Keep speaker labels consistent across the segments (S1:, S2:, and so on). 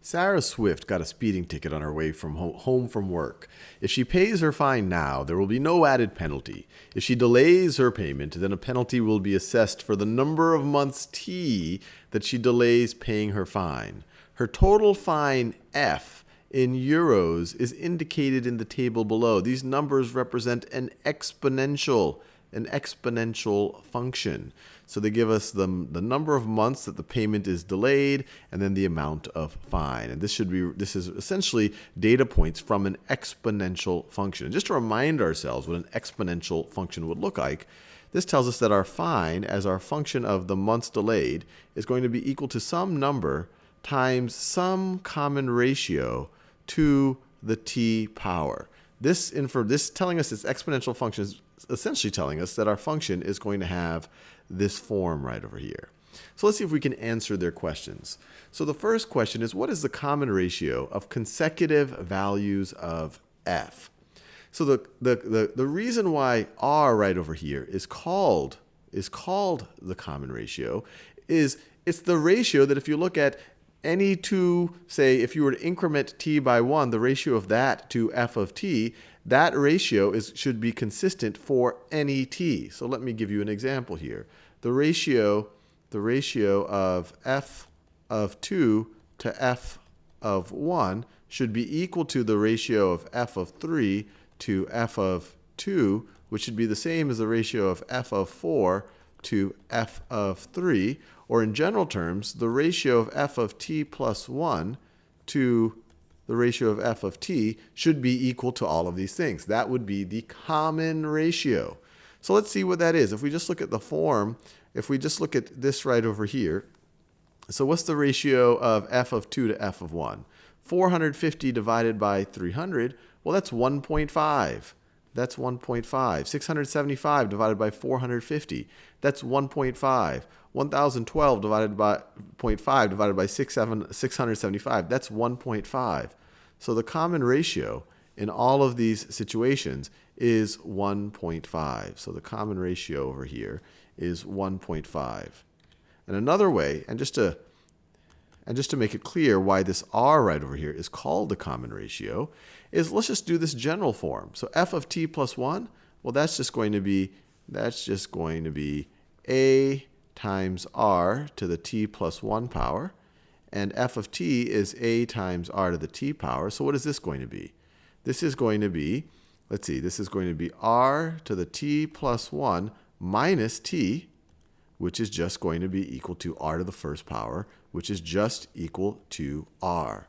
S1: Sarah Swift got a speeding ticket on her way from home from work. If she pays her fine now, there will be no added penalty. If she delays her payment, then a penalty will be assessed for the number of months T that she delays paying her fine. Her total fine F in euros is indicated in the table below. These numbers represent an exponential function. So they give us the number of months that the payment is delayed and then the amount of fine. And this is essentially data points from an exponential function. And just to remind ourselves what an exponential function would look like, this tells us that our fine as our function of the months delayed is going to be equal to some number times some common ratio to the t power. This telling us this exponential function is essentially telling us that our function is going to have this form right over here. So let's see if we can answer their questions. So the first question is, what is the common ratio of consecutive values of f? So the reason why r right over here is called the common ratio is it's the ratio that if you look at any two, say if you were to increment t by 1, the ratio of that to f of t, that ratio should be consistent for any t. So let me give you an example here. The ratio of f of 2 to f of 1 should be equal to the ratio of f of 3 to f of 2, which should be the same as the ratio of f of 4 to f of 3. Or in general terms, the ratio of f of t plus 1 to the ratio of f of t should be equal to all of these things. That would be the common ratio. So let's see what that is. If we just look at the form, if we just look at this right over here, so what's the ratio of f of 2 to f of 1? 450 divided by 300, well, that's 1.5. That's 1.5. 675 divided by 450, that's 1.5. 1012 divided by 0.5 divided by 675, that's 1.5. So the common ratio in all of these situations is 1.5. So the common ratio over here is 1.5. And another way, and just to make it clear why this r right over here is called the common ratio, is let's just do this general form. So f of t plus 1, well, that's just going to be a times r to the t plus 1 power. And f of t is a times r to the t power. So what is this going to be? This is going to be, let's see, this is going to be r to the t plus 1 minus t, which is just going to be equal to r to the first power, which is just equal to r.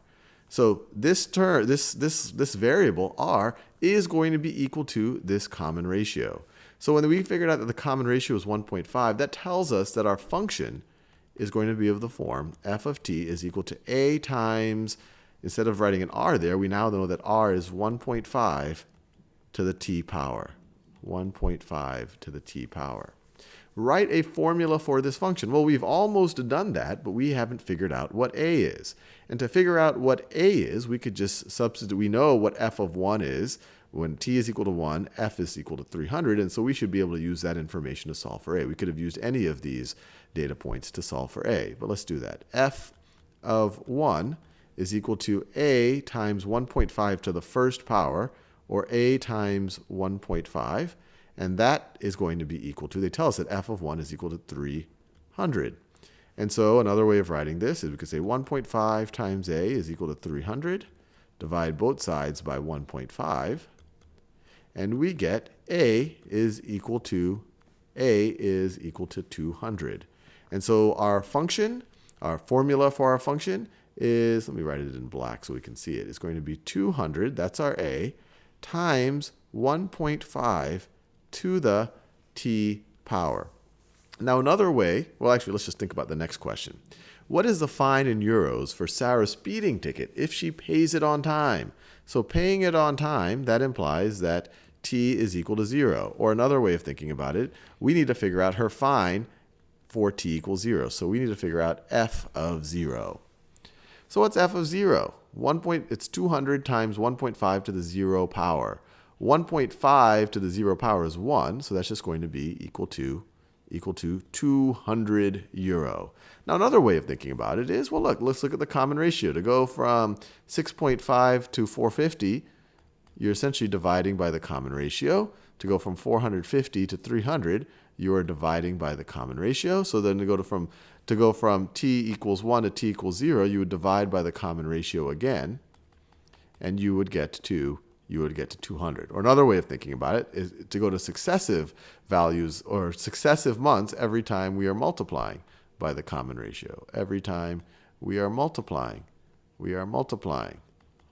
S1: So this term, this variable r is going to be equal to this common ratio. So when we figured out that the common ratio is 1.5, that tells us that our function is going to be of the form f of t is equal to a times, instead of writing an r there, we now know that r is 1.5 to the t power. 1.5 to the t power. Write a formula for this function. Well, we've almost done that, but we haven't figured out what a is. And to figure out what a is, we could just substitute. We know what f of 1 is. When t is equal to 1, f is equal to 300, and so we should be able to use that information to solve for a. We could have used any of these data points to solve for a, but let's do that. F of 1 is equal to a times 1.5 to the first power, or a times 1.5, and that is going to be equal to, they tell us that f of 1 is equal to 300. And so another way of writing this is we could say 1.5 times a is equal to 300, divide both sides by 1.5, and we get a is equal to 200. And so our function, our formula for our function is, let me write it in black so we can see it. It's going to be 200, that's our a, times 1.5 to the t power. Now another way, well actually let's just think about the next question. What is the fine in euros for Sarah's speeding ticket if she pays it on time? So paying it on time, that implies that t is equal to 0. Or another way of thinking about it, we need to figure out her fine for t equals 0. So we need to figure out f of 0. So what's f of 0? It's 200 times 1.5 to the 0 power. 1.5 to the 0 power is 1, so that's just going to be equal to equal to 200 euro. Now, another way of thinking about it is, well, look, let's look at the common ratio. To go from 6.5 to 450, you're essentially dividing by the common ratio. To go from 450 to 300, you are dividing by the common ratio. So then to go from t equals 1 to t equals 0, you would divide by the common ratio again, and you would get to 200. Or another way of thinking about it is to go to successive values or successive months every time we are multiplying by the common ratio. Every time we are multiplying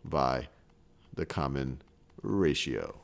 S1: by the common ratio.